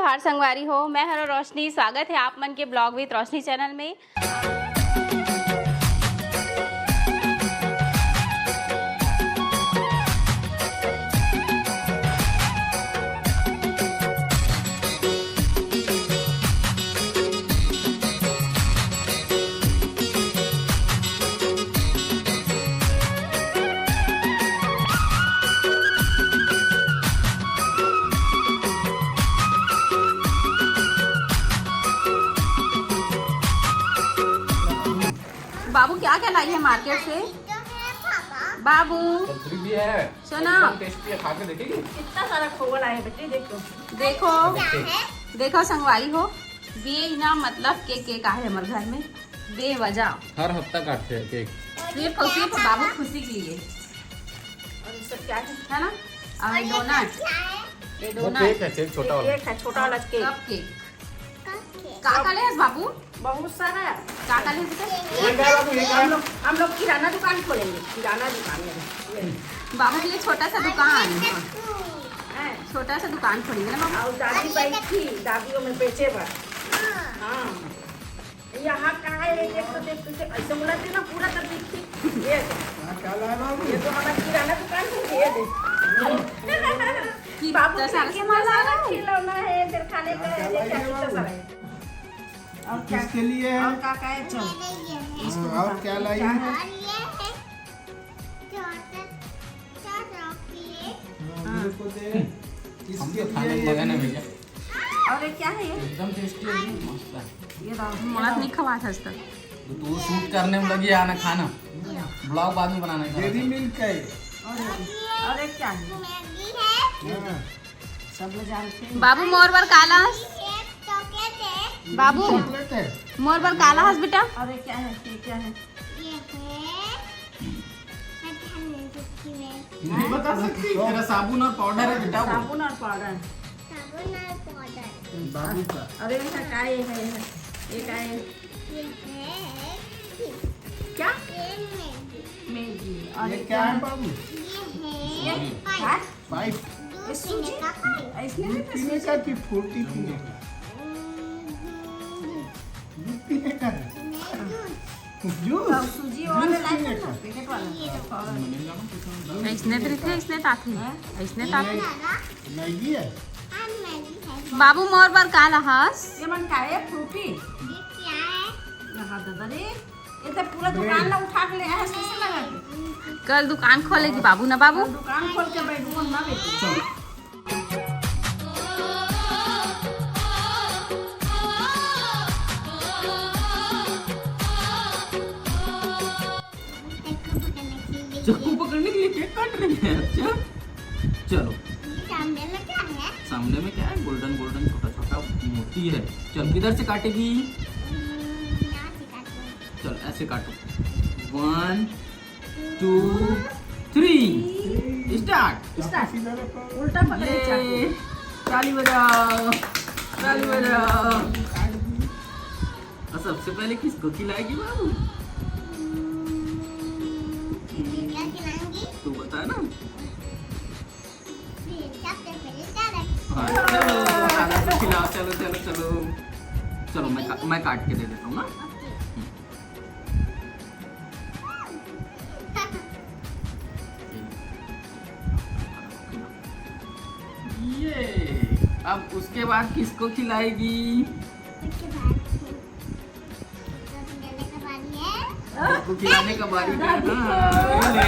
जोहार संगवारी हो, मैं हरो रोशनी। स्वागत है आप मन के ब्लॉग विद रोशनी चैनल में। बाबू क्या क्या लाई है मार्केट से? बाबू भी है, सुना, टेस्टी है, खा के देखेगी। कितना सारा खोवा लाए बेटे, देखो देखो देखो संगवारी हो, बेना मतलब के का है हमारे घर में बेवजह हर हफ्ता काटते हैं केक। सिर्फ बाबू खुशी के लिए, और ये सब क्या है ना। और डोनट, ये वो डोनट केक है, केक छोटा है? वाला। केक है, छोटा वाला केक। Cup cake. काका ले बाबू, बहुत सारा है। काका ले हम लोग किराना दुकान खोलेंगे, किराना दुकान है। बाबू के लिए छोटा सा दुकान, हैं? छोटा सा दुकान खोलेंगे ना बाबू। और दादी बैठी थी, दादियों में बेचे पर। हाँ, यहाँ कहाँ है? देख तो ऐसे बोला थे ना, पूरा कर दी थी। ये तो हमारा किराना दुकान है। ये देख बाबू कितना सारा कितना सारा खिलौना है, फिर खाने का है, देखा कितना सारा है। और क्या किसके लिए है? और काका है, चल और क्या लाई है? मेरे को दे। हम किसके तो खाने लिए लगे ना ये? भैया, और ये क्या है? ये एकदम टेस्टी है, मस्त है। ये दाओ, मोला नहीं खवा था तक। तो तू शूट करने में लगी आना खाना, ब्लॉग बाद में बनाने का। डेयरी मिल्क है। और एक क्या है? हाँ। सब लोग जानते हैं। बाबू मोर बर काला हंस, बाबू चॉकलेट है। मोर बर काला हंस बेटा। और ये क्या है? ये क्या है? नहीं बता सकती, तेरा साबुन और पाउडर है बेटा वो। साबुन और पाउडर। बाबू का। और ये है क्या? ये है, ये क्या है? क्या? मैगी। और ये ये क्या है बाबू? ये क्या? पाइप। ये सूजी। इसमें भी पीने का कि फ्रूटी पीने का? दूध पीने का है? जूस। सूजी वाले जूस लाए पीने थे ना, का? पैकेट वाला। ऐसने तरीके ऐसने ताथी, ऐसने ताथी। मैगी है। बाबू मोर बर काला हंस। ये मन का है? फ्रूटी। यहाँ दादा रे, ये तो पूरा दुकान ना उठा के ले आया है, शीशे लगा के। कल दुकान खोलेगी बाबू ना बाबू। और दुकान खोल के बैठू ना बेटी। चाकू पकड़ने के लिए केक काट रही है। अच्छा चलो, सामने में क्या है? गोल्डन गोल्डन छोटा छोटा मोती है। चल किधर से काटेगी? चल ऐसे काटो। 1 2 3 स्टार्ट। उल्टा पकड़े चाकू। ताली बजाओ, ताली बजाओ। और सबसे पहले किसको खिलाएगी बाबू? तू बता ना। हाँ, चलो खाना तो खिलाओ। चलो चलो चलो चलो, मैं काट के दे देता हूँ ना। ये अब उसके बाद किसको खिलाएगी? इसको खिलाने का बारी है। हाँ, ये ले,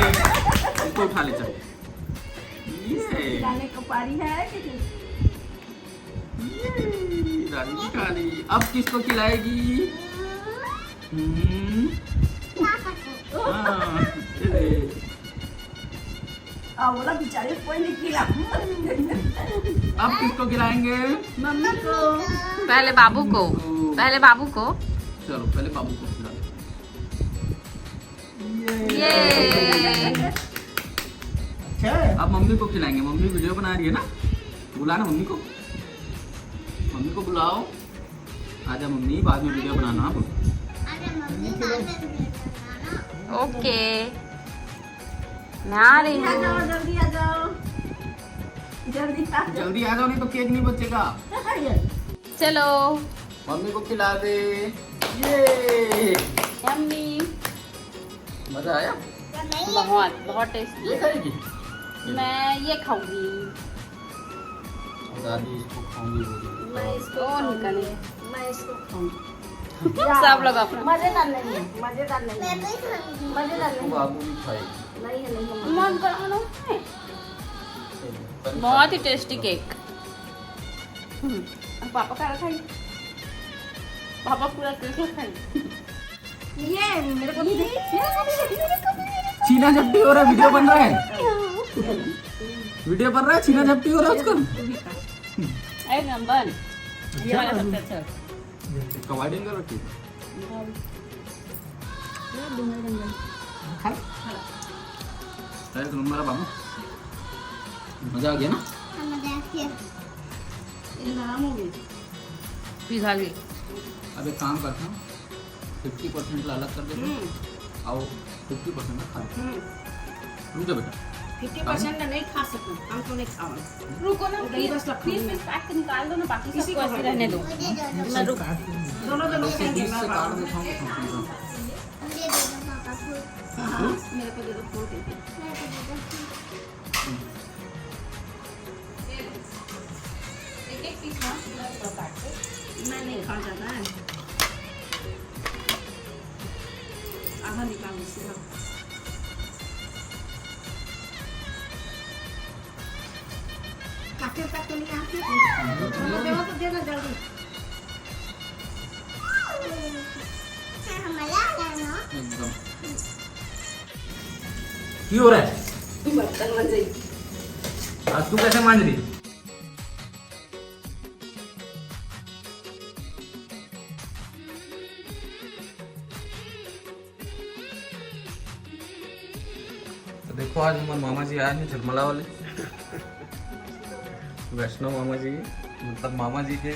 इसको उठा ले चल। ये लाने का पारी है कि दादी भी खा ली। अब किसको खिलाएगी? हाँ, ये ले। बोला बेचारे कोई नहीं खिला। अब किसको खिलाएंगे? मम्मी को। पहले बाबू को, पहले बाबू को। चलो पहले बाबू को खिला। ये अच्छा है। अब मम्मी को खिलाएंगे। मम्मी वीडियो बना रही है ना, बुला ना मम्मी को। मम्मी को बुलाओ। आजा मम्मी, बाद में वीडियो बनाना आप। ओके, मैं आ रही आ हूँ। जाओ, जल्दी आ जाओ। जल्दी खा जल्दी आ जाओ नहीं तो केक नहीं बचेगा। चलो मम्मी को खिला दे। ये यम्मी। मजा आया? बहुत बहुत टेस्टी। ये खाएगी? मैं ये खाऊंगी। दादी इसको खाऊंगी बोली। मैं इसको ओ निकले। मैं इसको खाऊंगी। सब लोग अपना। मजेदार नहीं है, मजेदार नहीं है, मजेदार तो नहीं है। बाबू भी खाएगी। नहीं है, नहीं है। मन कर रहा है। बहुत ही टेस्टी केक। पापा का खाई। पापा पूरा केक खाई। ये मेरे को भी दे। छीना झपटी हो रहा है, वीडियो बन रहा है। वीडियो बन रहा है, छीना झपटी हो रहा है उसका। एक नंबर। ये वाला सबसे अच्छा। कवाड़ी कर रखी। खा अरे तुम मेरा बाबू मजा आ गया ना? ये नरम हो गई। पिघा गई। अब एक काम करते हैं, 50% अलग कर देते हैं। आओ 50% खा लो। रुक जा बेटा। 50% नहीं खा सकते, हम तो नहीं खाओगे। रुको ना दही बस रखो। प्लीज पैक निकाल दो ना, बाकी किसी सबको को ऐसे रहने दो। मैं रुक दोनों दोनों इससे खाएंगे। 20 से काट देता हूँ। हाँ, मेरे को दे दो, फोड़ दे दो। एक-एक पीस ना पूरा काट दो। मैं नहीं खा जाता है। आधा निकाल इससे। काटे तक तो नहीं आते। चलो देवा तो देना जल्दी। एकदम क्यों हो रहा है? बर्तन बन जाए। आज तू कैसे मान रही? तो देखो आज हमारे मामा जी आए हैं झरमला वाले। वैष्णव मामा जी, मतलब मामा जी के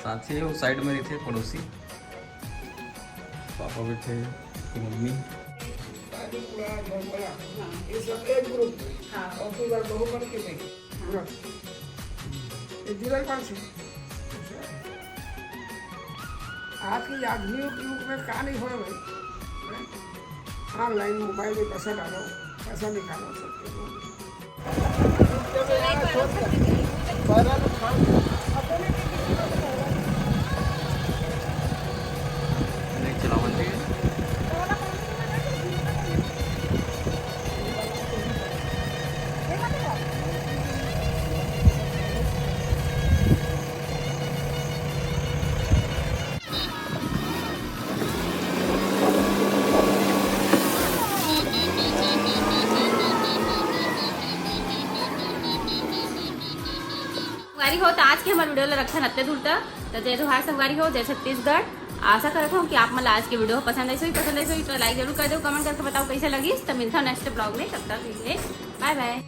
साथी है, वो साइड में ही थे, पड़ोसी। पापा भी थे, मम्मी। ये सब एक ग्रुप हाँ और फिर बहु बन के नहीं पूरा ये जुलाई 5 से आज की आधुनिक युग में कहा नहीं हो भाई। ऑनलाइन मोबाइल में पैसा डालो, पैसा निकालो सकते हो। नहीं चलावन चाहिए। संगवारी हो तो आज के हमारे वीडियो रखा नत्ते दूर तक तो जय जोहार संगवारी हो, जय छत्तीसगढ़। आशा करता हूँ कि आप मतलब आज के वीडियो पसंद आई तो लाइक जरूर कर दो, कमेंट करके बताओ कैसे लगी। तो मिलता हूँ नेक्स्ट ब्लॉग में, तब तक के लिए बाय बाय।